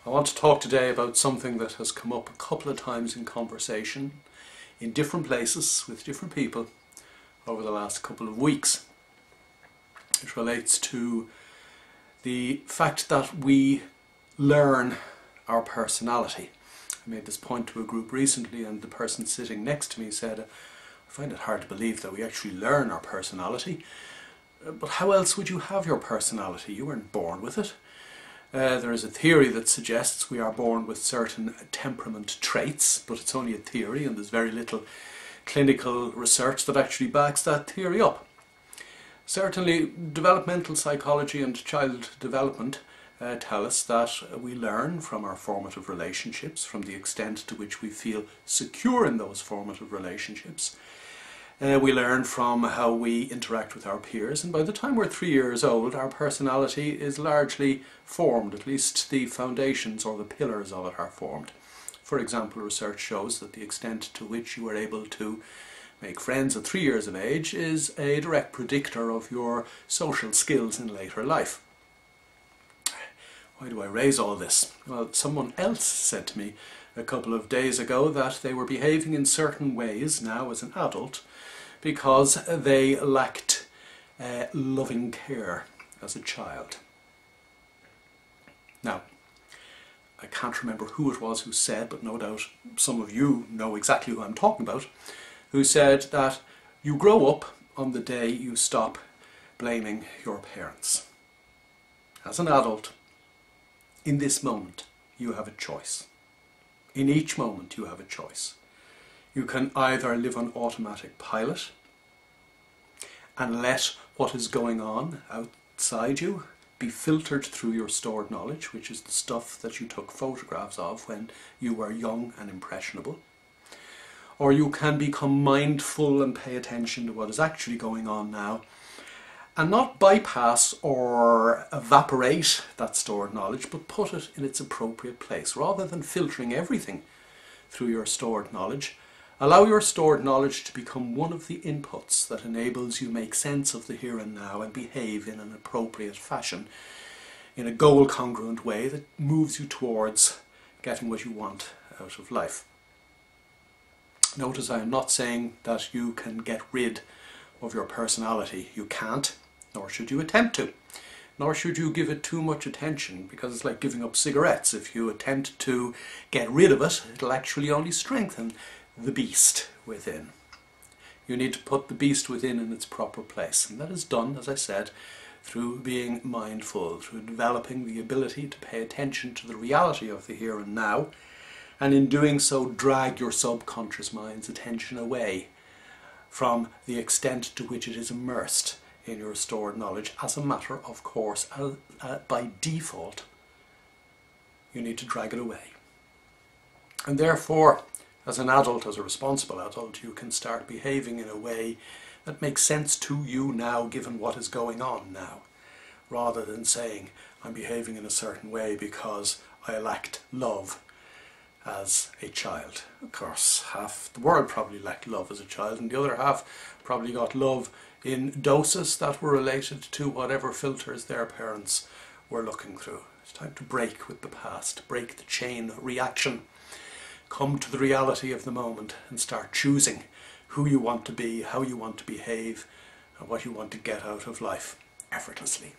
I want to talk today about something that has come up a couple of times in conversation in different places with different people over the last couple of weeks. It relates to the fact that we learn our personality. I made this point to a group recently, and the person sitting next to me said, I find it hard to believe that we actually learn our personality. But how else would you have your personality? You weren't born with it. There is a theory that suggests we are born with certain temperament traits, but it's only a theory, and there's very little clinical research that actually backs that theory up. Certainly, developmental psychology and child development tell us that we learn from our formative relationships, from the extent to which we feel secure in those formative relationships. We learn from how we interact with our peers, and by the time we're 3 years old, our personality is largely formed. At least the foundations or the pillars of it are formed. For example, research shows that the extent to which you are able to make friends at 3 years of age is a direct predictor of your social skills in later life. Why do I raise all this? Well, someone else said to me a couple of days ago that they were behaving in certain ways now as an adult because they lacked loving care as a child. Now, I can't remember who it was who said, but no doubt some of you know exactly who I'm talking about, who said that you grow up on the day you stop blaming your parents. As an adult, in this moment, you have a choice. In each moment, you have a choice. You can either live on automatic pilot and let what is going on outside you be filtered through your stored knowledge, which is the stuff that you took photographs of when you were young and impressionable. Or you can become mindful and pay attention to what is actually going on now and not bypass or evaporate that stored knowledge, but put it in its appropriate place. Rather than filtering everything through your stored knowledge, allow your stored knowledge to become one of the inputs that enables you make sense of the here and now and behave in an appropriate fashion, in a goal-congruent way that moves you towards getting what you want out of life. Notice I am not saying that you can get rid of your personality. You can't, nor should you attempt to. Nor should you give it too much attention, because it's like giving up cigarettes. If you attempt to get rid of it, it'll actually only strengthen the beast within. You need to put the beast within in its proper place, and that is done, as I said, through being mindful, through developing the ability to pay attention to the reality of the here and now, and in doing so drag your subconscious mind's attention away from the extent to which it is immersed in your stored knowledge. As a matter of course, by default, you need to drag it away. And therefore, as an adult, as a responsible adult, you can start behaving in a way that makes sense to you now, given what is going on now, rather than saying, I'm behaving in a certain way because I lacked love as a child. Of course, half the world probably lacked love as a child, and the other half probably got love in doses that were related to whatever filters their parents were looking through. It's time to break with the past, break the chain reaction, come to the reality of the moment and start choosing who you want to be, how you want to behave, and what you want to get out of life effortlessly.